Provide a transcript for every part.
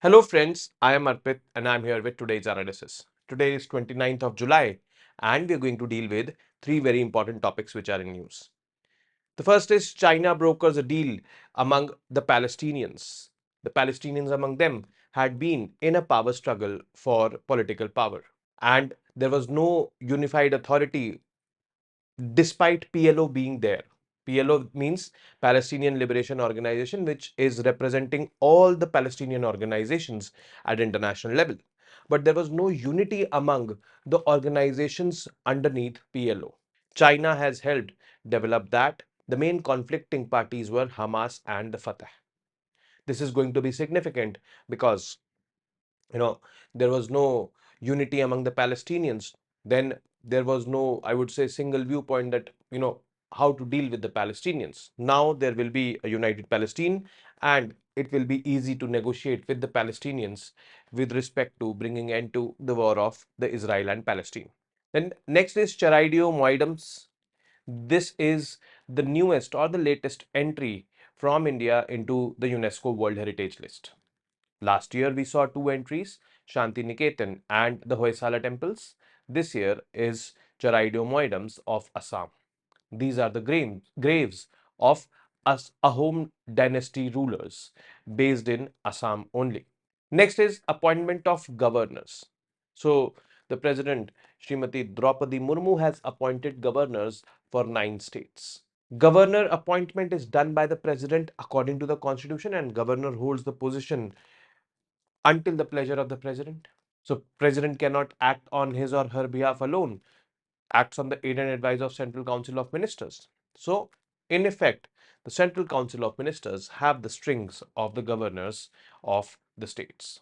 Hello friends, I am Arpit and I am here with today's analysis. Today is 29th of July and we are going to deal with three very important topics which are in news. The first is China brokers a deal among the Palestinians. The Palestinians among them had been in a power struggle for political power and there was no unified authority despite PLO being there. PLO means Palestinian Liberation Organization, which is representing all the Palestinian organizations at international level. But there was no unity among the organizations underneath PLO. China has helped develop that. The main conflicting parties were Hamas and the Fatah. This is going to be significant because you know there was no unity among the Palestinians. Then there was no, I would say, single viewpoint that how to deal with the Palestinians. Now there will be a united Palestine and it will be easy to negotiate with the Palestinians with respect to bringing end to the war of the Israel and Palestine. Then next is Charaideo Moidams. This is the newest or the latest entry from India into the UNESCO World Heritage List. Last year, we saw two entries, Shanti Niketan and the Hoysala temples. This year is Charaideo Moidams of Assam. These are the graves of Ahom dynasty rulers based in Assam only. Next is appointment of governors. So, the president, Srimati Draupadi Murmu, has appointed governors for 9 states. Governor appointment is done by the president according to the constitution, and governor holds the position until the pleasure of the president. So president cannot act on his or her behalf alone, acts on the aid and advice of Central Council of Ministers. So in effect, the Central Council of Ministers have the strings of the governors of the states.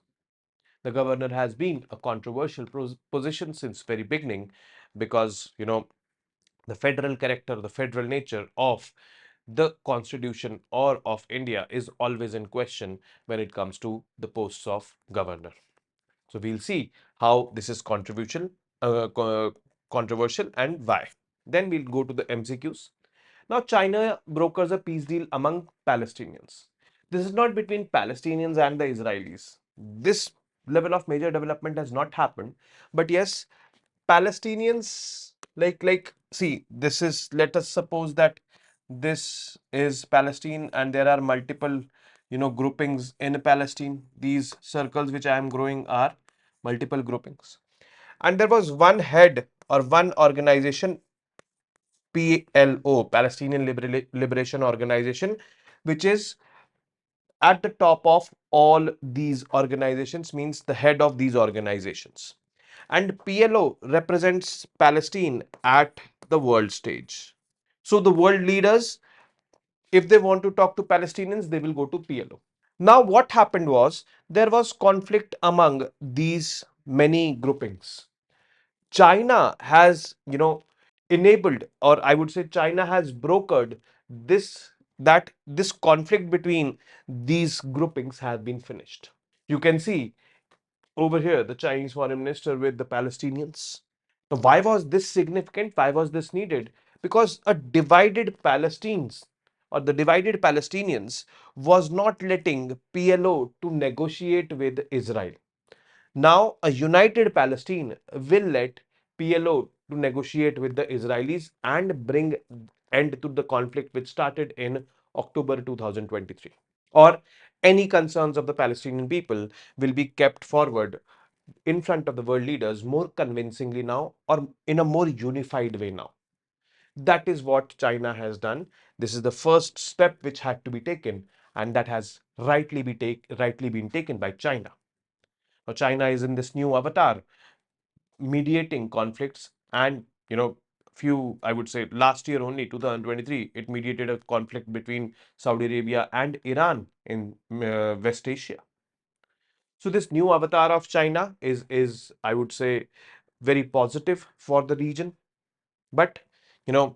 The governor has been a controversial position since very beginning because the federal character, the federal nature of the constitution or of India is always in question when it comes to the posts of governor. So we'll see how this is controversial and why. Then we'll go to the MCQs. Now, China brokers a peace deal among Palestinians. This is not between Palestinians and the Israelis. This level of major development has not happened. But yes, Palestinians see, this is, let us suppose that this is Palestine and there are multiple groupings in Palestine. These circles which I am growing are multiple groupings. And there was one head or one organization, PLO, Palestinian Liberation Organization, which is at the top of all these organizations, means the head of these organizations. And PLO represents Palestine at the world stage. So the world leaders, if they want to talk to Palestinians, they will go to PLO. Now, what happened was there was conflict among these many groupings. China has, enabled, or I would say China has brokered this conflict between these groupings has been finished. You can see over here the Chinese foreign minister with the Palestinians. Now, why was this significant? Why was this needed? Because a divided Palestinians or the divided Palestinians was not letting PLO to negotiate with Israel. Now, a united Palestine will let PLO to negotiate with the Israelis and bring end to the conflict which started in October 2023. Or any concerns of the Palestinian people will be kept forward in front of the world leaders more convincingly now or in a more unified way now. That is what China has done. This is the first step which had to be taken, and that has rightly been taken by China. Now, China is in this new avatar, mediating conflicts, and few, I would say, last year only, 2023, it mediated a conflict between Saudi Arabia and Iran in West Asia. So this new avatar of China is I would say very positive for the region. But you know,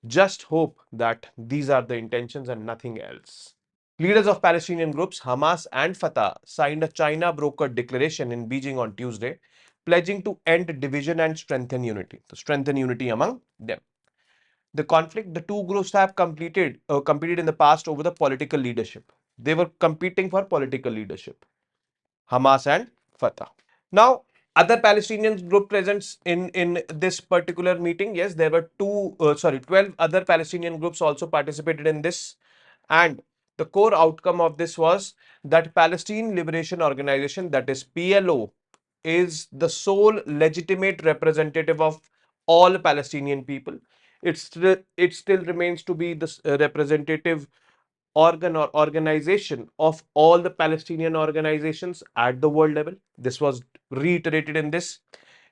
just hope that these are the intentions and nothing else. Leaders of Palestinian groups Hamas and Fatah signed a China brokered declaration in Beijing on Tuesday, pledging to end division and strengthen unity. To strengthen unity among them. The conflict, the two groups have competed in the past over the political leadership. They were competing for political leadership. Hamas and Fatah. Now, other Palestinian group present in this particular meeting, yes, there were 12 other Palestinian groups also participated in this, and the core outcome of this was that Palestine Liberation Organization, that is PLO, is the sole legitimate representative of all Palestinian people. It still remains to be the representative organ or organization of all the Palestinian organizations at the world level. This was reiterated in this.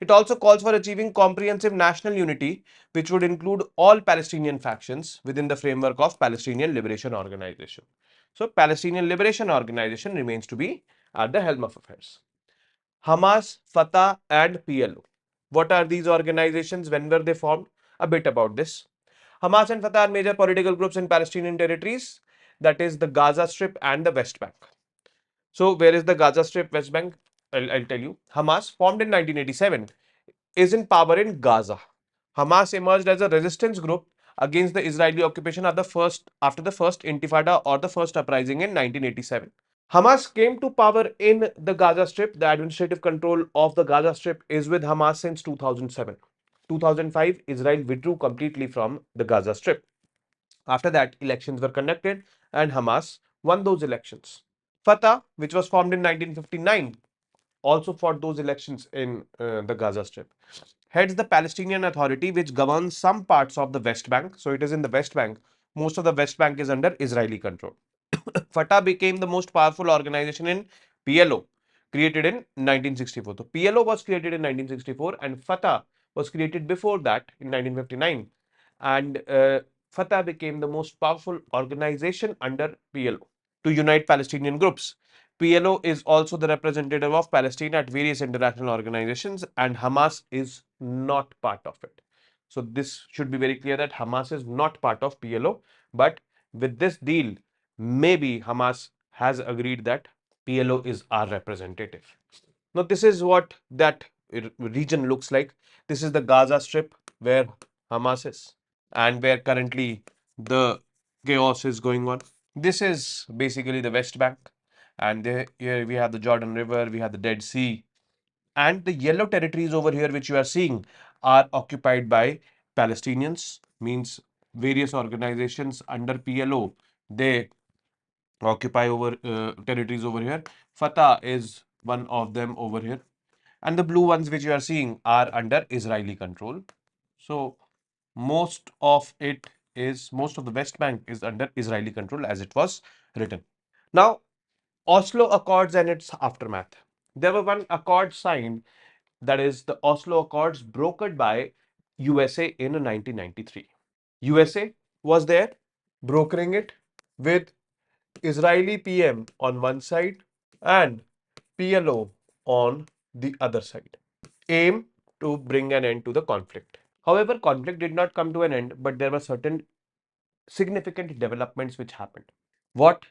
It also calls for achieving comprehensive national unity, which would include all Palestinian factions within the framework of Palestinian Liberation Organization. So, Palestinian Liberation Organization remains to be at the helm of affairs. Hamas, Fatah, and PLO. What are these organizations? When were they formed? A bit about this. Hamas and Fatah are major political groups in Palestinian territories, that is the Gaza Strip and the West Bank. So, where is the Gaza Strip, West Bank? I'll tell you. Hamas, formed in 1987, is in power in Gaza. Hamas emerged as a resistance group against the Israeli occupation after the first Intifada or the first uprising in 1987. Hamas came to power in the Gaza Strip. The administrative control of the Gaza Strip is with Hamas since 2007. 2005, Israel withdrew completely from the Gaza Strip. After that, elections were conducted and Hamas won those elections. Fatah, which was formed in 1959, also fought those elections in the Gaza Strip. Heads the Palestinian Authority, which governs some parts of the West Bank. So it is in the West Bank. Most of the West Bank is under Israeli control. Fatah became the most powerful organization in PLO, created in 1964. So PLO was created in 1964 and Fatah was created before that in 1959. And Fatah became the most powerful organization under PLO to unite Palestinian groups. PLO is also the representative of Palestine at various international organizations, and Hamas is not part of it. So, this should be very clear that Hamas is not part of PLO, but with this deal, maybe Hamas has agreed that PLO is our representative. Now, this is what that region looks like. This is the Gaza Strip where Hamas is and where currently the chaos is going on. This is basically the West Bank, and here we have the Jordan River, we have the Dead Sea, and the yellow territories over here, which you are seeing, are occupied by Palestinians, means various organizations under PLO. They occupy over territories over here. Fatah is one of them over here, and the blue ones which you are seeing are under Israeli control. So most of the West Bank is under Israeli control as it was written. Now, Oslo Accords and its aftermath. There were one accord signed, that is the Oslo Accords, brokered by USA in 1993. USA was there brokering it with Israeli PM on one side and PLO on the other side. Aim to bring an end to the conflict. However, conflict did not come to an end, but there were certain significant developments which happened. What?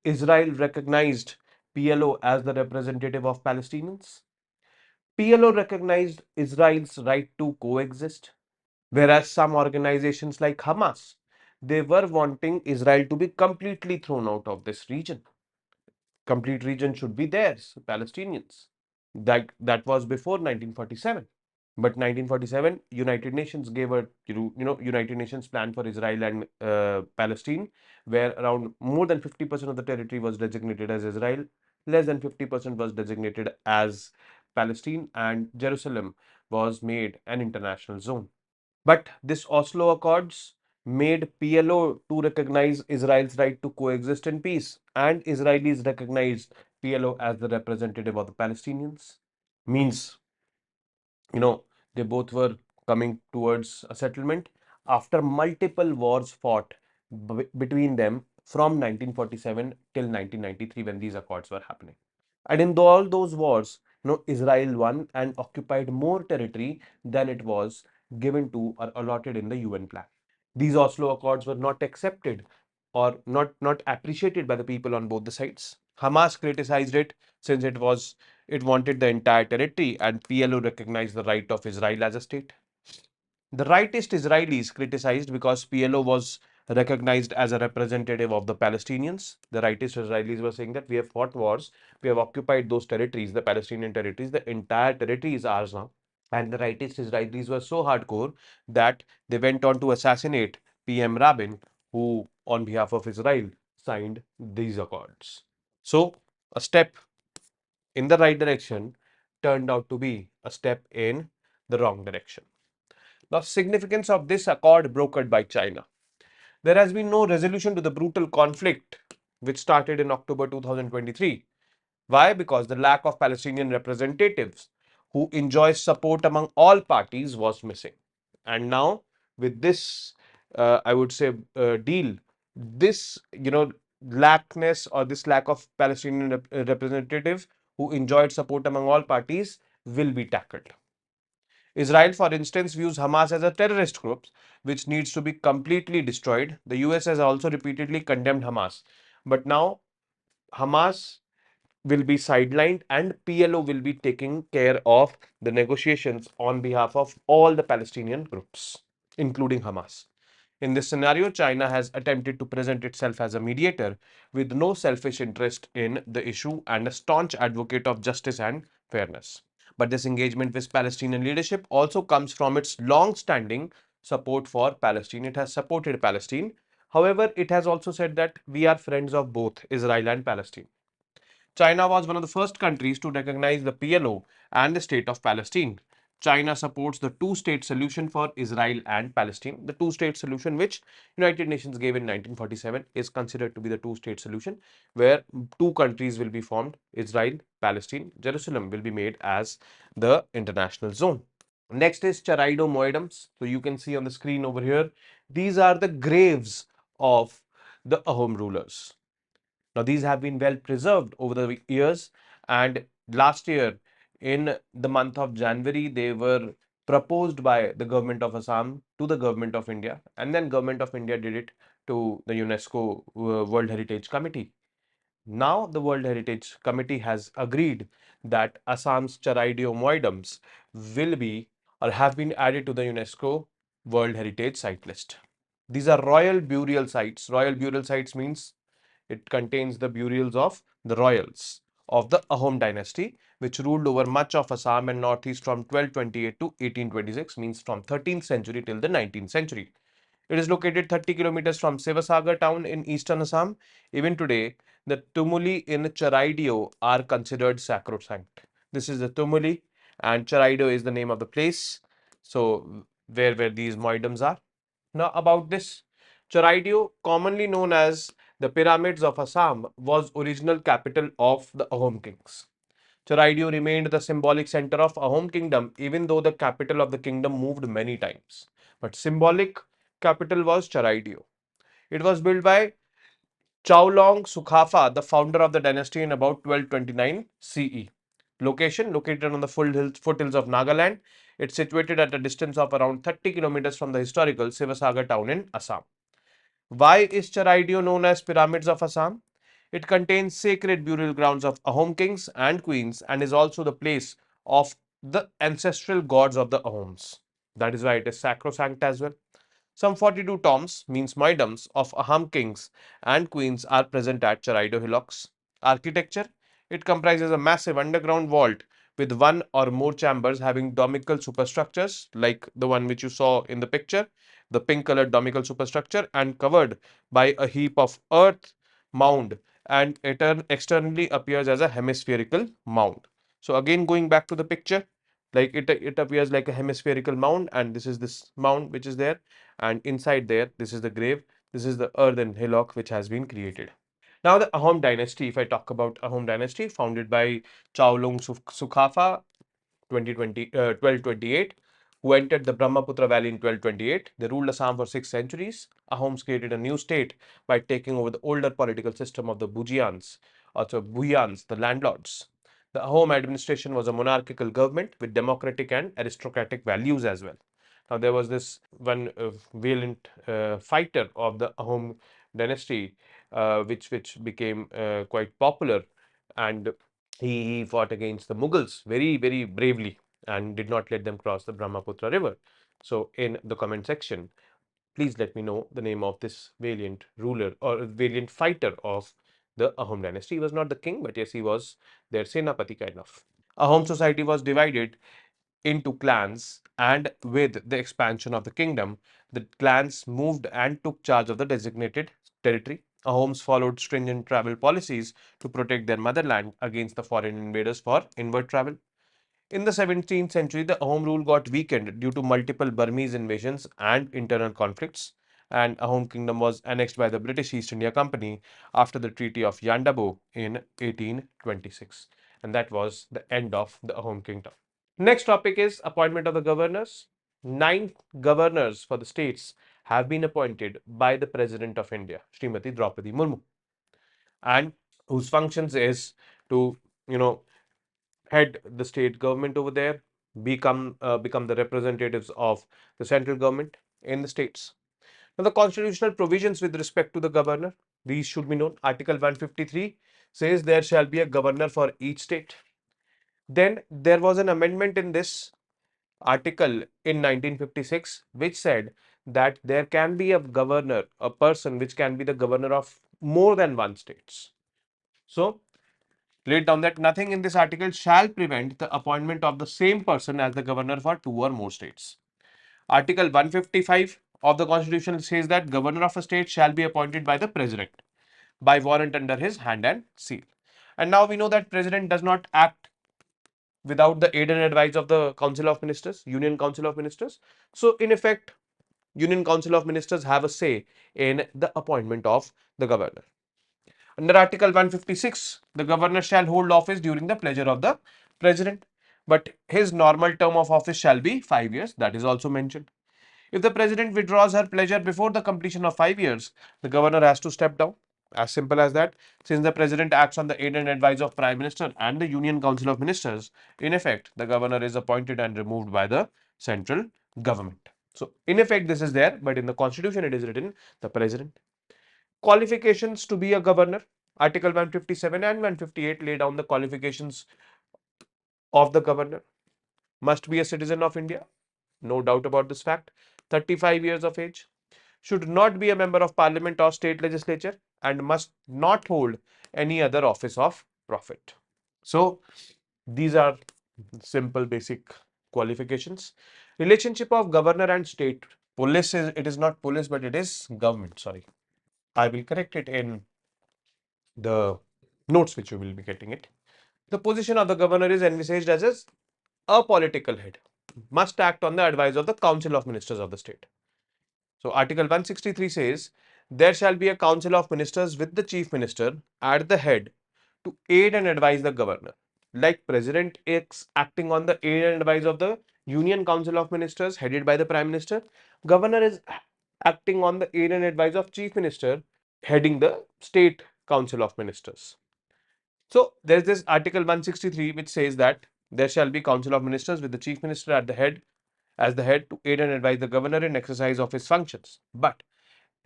Israel recognized PLO as the representative of Palestinians. PLO recognized Israel's right to coexist, whereas some organizations like Hamas, they were wanting Israel to be completely thrown out of this region. Complete region should be theirs, Palestinians. That was before 1947. But 1947, United Nations gave a United Nations plan for Israel and Palestine, where around more than 50% of the territory was designated as Israel, less than 50% was designated as Palestine, and Jerusalem was made an international zone. But this Oslo Accords made PLO to recognize Israel's right to coexist in peace, and Israelis recognized PLO as the representative of the Palestinians. Means, you know, they both were coming towards a settlement after multiple wars fought between them from 1947 till 1993 when these accords were happening. And in all those wars, Israel won and occupied more territory than it was given to or allotted in the UN plan. These Oslo Accords were not accepted or not appreciated by the people on both the sides. Hamas criticized it since it wanted the entire territory, and PLO recognized the right of Israel as a state. The rightist Israelis criticized because PLO was recognized as a representative of the Palestinians. The rightist Israelis were saying that we have fought wars, we have occupied those territories, the Palestinian territories, the entire territory is ours now. And the rightist Israelis were so hardcore that they went on to assassinate PM Rabin, who, on behalf of Israel, signed these accords. So, a step in the right direction turned out to be a step in the wrong direction. The significance of this accord brokered by China. There has been no resolution to the brutal conflict which started in October 2023. Why? Because the lack of Palestinian representatives who enjoy support among all parties was missing. And now, with this, I would say, deal, this, lackness or this lack of Palestinian representatives who enjoyed support among all parties will be tackled. Israel, for instance, views Hamas as a terrorist group which needs to be completely destroyed. The US has also repeatedly condemned Hamas. But now Hamas will be sidelined and PLO will be taking care of the negotiations on behalf of all the Palestinian groups, including Hamas. In this scenario, China has attempted to present itself as a mediator with no selfish interest in the issue and a staunch advocate of justice and fairness. But this engagement with Palestinian leadership also comes from its long-standing support for Palestine. It has supported Palestine. However, it has also said that we are friends of both Israel and Palestine. China was one of the first countries to recognize the PLO and the state of Palestine. China supports the two-state solution for Israel and Palestine. The two-state solution which United Nations gave in 1947 is considered to be the two-state solution where two countries will be formed, Israel, Palestine. Jerusalem will be made as the international zone. Next is Charaideo Moidams. So you can see on the screen over here, these are the graves of the Ahom rulers. Now, these have been well preserved over the years, and last year in the month of January, they were proposed by the government of Assam to the government of India, and then government of India did it to the UNESCO World Heritage Committee. Now, the World Heritage Committee has agreed that Assam's Charaideo Moidams will be or have been added to the UNESCO World Heritage Site list. These are royal burial sites. Royal burial sites means it contains the burials of the royals of the Ahom dynasty, which ruled over much of Assam and northeast from 1228 to 1826, means from 13th century till the 19th century. It is located 30 kilometers from Sivasagar town in eastern Assam. Even today, the tumuli in Charaideo are considered sacrosanct. This is the tumuli, and Charaideo is the name of the place. So, where these moidams are. Now, about this, Charaideo, commonly known as the pyramids of Assam, was original capital of the Ahom kings. Charaideo remained the symbolic center of Ahom kingdom, even though the capital of the kingdom moved many times. But symbolic capital was Charaideo. It was built by Chaolong Sukhafa, the founder of the dynasty in about 1229 CE. Location located on the foothills of Nagaland. It's situated at a distance of around 30 kilometers from the historical Sivasagar town in Assam. Why is Charaideo known as Pyramids of Assam? It contains sacred burial grounds of Ahom kings and queens and is also the place of the ancestral gods of the Ahoms. That is why it is sacrosanct as well. Some 42 tombs, means moidams, of Ahom kings and queens are present at Charaideo hillocks. Architecture, it comprises a massive underground vault with one or more chambers having domical superstructures like the one which you saw in the picture, the pink colored domical superstructure, and covered by a heap of earth mound, and it externally appears as a hemispherical mound. So again, going back to the picture, like it appears like a hemispherical mound, and this is this mound which is there, and inside there, this is the grave, this is the earthen hillock which has been created. Now, the Ahom dynasty, if I talk about Ahom dynasty, founded by Chaolong Sukhafa 1228, who entered the Brahmaputra Valley in 1228. They ruled Assam for 6 centuries. Ahoms created a new state by taking over the older political system of the Bujians, also Buyans, the landlords. The Ahom administration was a monarchical government with democratic and aristocratic values as well. Now, there was this one valiant fighter of the Ahom dynasty, which became quite popular, and he fought against the Mughals very bravely and did not let them cross the Brahmaputra river. So, in the comment section, Please let me know the name of this valiant ruler or valiant fighter of the Ahom dynasty. He was not the king, but yes, he was their Senapati kind of. Ahom society was divided into clans, and with the expansion of the kingdom, the clans moved and took charge of the designated territory. Ahoms followed stringent travel policies to protect their motherland against the foreign invaders for inward travel. In the 17th century, the Ahom rule got weakened due to multiple Burmese invasions and internal conflicts, and Ahom kingdom was annexed by the British East India Company after the Treaty of Yandabo in 1826. And that was the end of the Ahom kingdom. Next topic is appointment of the governors. 9 governors for the states have been appointed by the President of India, Srimati Draupadi Murmu, and whose functions is to, you know, head the state government over there, become the representatives of the central government in the states. Now, the constitutional provisions with respect to the governor, these should be known. Article 153 says there shall be a governor for each state. Then there was an amendment in this article in 1956 which said that there can be a governor, a person which can be the governor of more than one states. So laid down that nothing in this article shall prevent the appointment of the same person as the governor for 2 or more states. Article 155 of the Constitution says that governor of a state shall be appointed by the president by warrant under his hand and seal. And now we know that president does not act without the aid and advice of the Council of Ministers, Union Council of Ministers. So in effect, Union Council of Ministers have a say in the appointment of the governor. Under Article 156, the governor shall hold office during the pleasure of the president, but his normal term of office shall be 5 years. That is also mentioned. If the president withdraws her pleasure before the completion of 5 years, the governor has to step down. As simple as that. Since the president acts on the aid and advice of Prime Minister and the Union Council of Ministers, in effect, the governor is appointed and removed by the central government. So, in effect, this is there, but in the constitution, it is written the president. Qualifications to be a governor. Article 157 and 158 lay down the qualifications of the governor. Must be a citizen of India, no doubt about this fact. 35 years of age, should not be a member of parliament or state legislature, and must not hold any other office of profit. So, these are simple basic qualifications. Relationship of governor and state. Police is, it is not police, but it is government. Sorry. I will correct it in the notes which you will be getting it. The position of the governor is envisaged as a political head, must act on the advice of the Council of Ministers of the state. So, Article 163 says there shall be a Council of Ministers with the Chief Minister at the head to aid and advise the governor. Like President is acting on the aid and advice of the Union Council of Ministers headed by the Prime Minister, Governor is acting on the aid and advice of Chief Minister heading the State Council of Ministers. So, there is this Article 163 which says that there shall be Council of Ministers with the Chief Minister at the head as the head to aid and advise the governor in exercise of his functions. But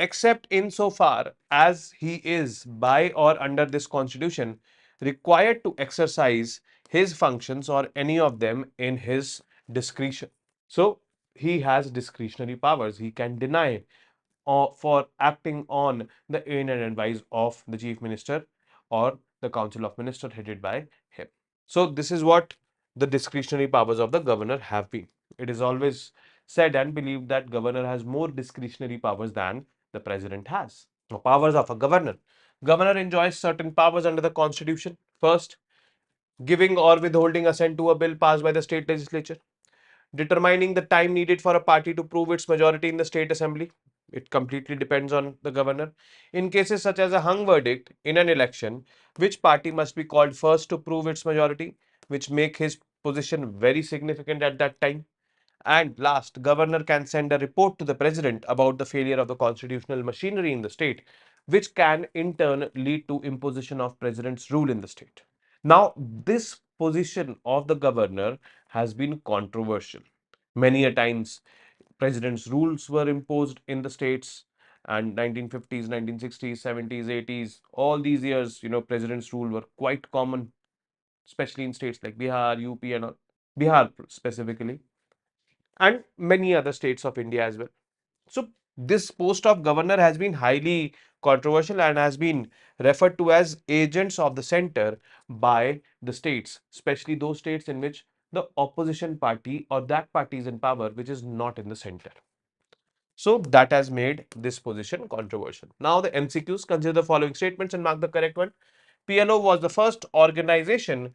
except insofar as he is by or under this constitution required to exercise his functions or any of them in his discretion. So he has discretionary powers. He can deny for acting on the aid and advice of the chief minister or the council of ministers headed by him. So this is what the discretionary powers of the governor have been. It is always said and believed that governor has more discretionary powers than the president has. Now, powers of a governor. Governor enjoys certain powers under the constitution. First, giving or withholding assent to a bill passed by the state legislature, determining the time needed for a party to prove its majority in the state assembly. It completely depends on the governor. In cases such as a hung verdict in an election, which party must be called first to prove its majority, which make his position very significant at that time. And last, governor can send a report to the president about the failure of the constitutional machinery in the state, which can in turn lead to imposition of president's rule in the state. Now, this position of the governor has been controversial. Many a times, president's rules were imposed in the states, and 1950s, 1960s, 70s, 80s, all these years, president's rule were quite common, especially in states like Bihar, UP, and all. Bihar specifically, and many other states of India as well. So, This post of governor has been highly controversial and has been referred to as agents of the center by the states, especially those states in which the opposition party or that party is in power which is not in the center. So that has made this position controversial. Now the MCQs, consider the following statements and mark the correct one. PLO was the first organization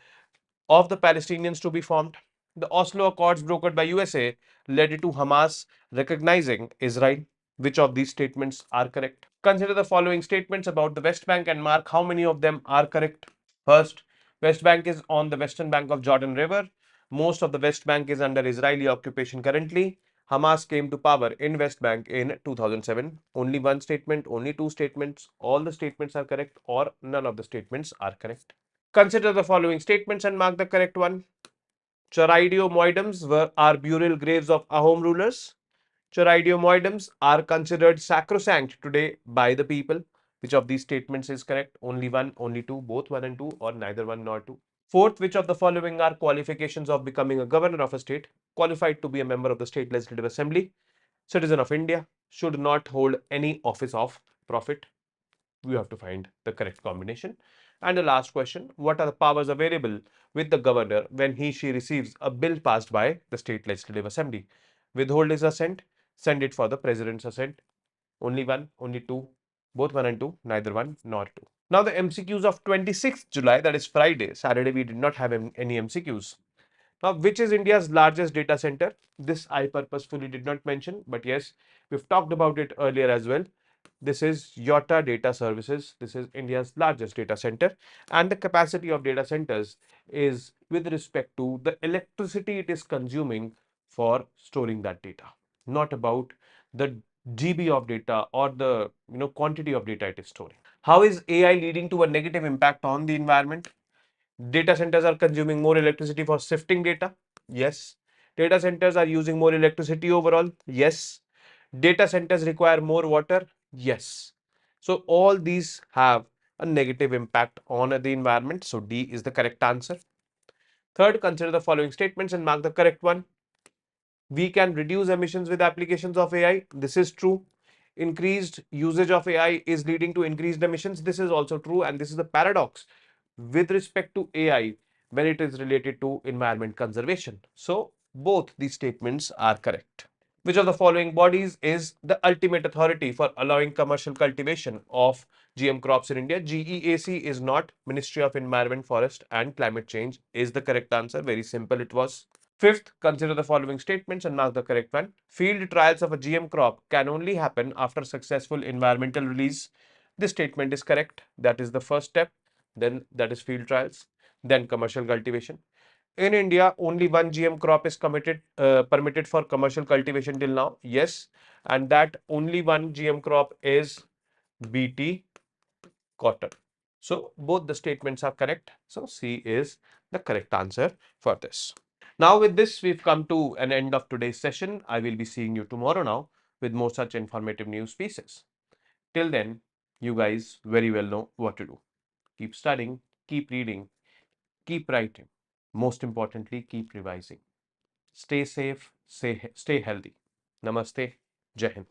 of the Palestinians to be formed. The Oslo Accords brokered by USA led to Hamas recognizing Israel. Which of these statements are correct? Consider the following statements about the West Bank and mark how many of them are correct. First, West Bank is on the western bank of Jordan River. Most of the West Bank is under Israeli occupation currently. Hamas came to power in West Bank in 2007. Only one statement, only two statements, all the statements are correct or none of the statements are correct. Consider the following statements and mark the correct one. Charaideo Moidams are burial graves of Ahom rulers. Charaideo Moidams are considered sacrosanct today by the people. Which of these statements is correct? Only one, only two, both one and two, or neither one nor two. Fourth, which of the following are qualifications of becoming a governor of a state? Qualified to be a member of the state legislative assembly, citizen of India, should not hold any office of profit. We have to find the correct combination. And the last question, what are the powers available with the governor when she receives a bill passed by the state legislative assembly? Withhold his assent, send it for the president's assent. Only one, only two, both one and two, neither one nor two. Now the MCQs of 26th July, that is Friday. Saturday we did not have any MCQs. Now, which is India's largest data center? This I purposefully did not mention, but yes, we've talked about it earlier as well. This is Yotta Data Services. This is India's largest data center, and the capacity of data centers is with respect to the electricity it is consuming for storing that data, not about the GB of data or the quantity of data it is storing. How is AI leading to a negative impact on the environment? Data centers are consuming more electricity for sifting data. Yes. Data centers are using more electricity overall. Yes. Data centers require more water. Yes. So all these have a negative impact on the environment. So D is the correct answer. Third, consider the following statements and mark the correct one. We can reduce emissions with applications of AI. This is true. Increased usage of AI is leading to increased emissions. This is also true, and this is the paradox with respect to AI when it is related to environment conservation. So both these statements are correct. Which of the following bodies is the ultimate authority for allowing commercial cultivation of GM crops in India? GEAC is not. Ministry of Environment, Forest and Climate Change is the correct answer. Very simple it was. Fifth, consider the following statements and mark the correct one. Field trials of a GM crop can only happen after successful environmental release. This statement is correct. That is the first step. Then that is field trials. Then commercial cultivation. In India, only one GM crop is permitted for commercial cultivation till now. Yes, and that only one GM crop is BT cotton. So both the statements are correct. So C is the correct answer for this. Now with this, we've come to an end of today's session. I will be seeing you tomorrow now with more such informative news pieces. Till then, you guys very well know what to do. Keep studying, keep reading, keep writing. Most importantly, keep revising. Stay safe, stay healthy. Namaste. Jai Hind.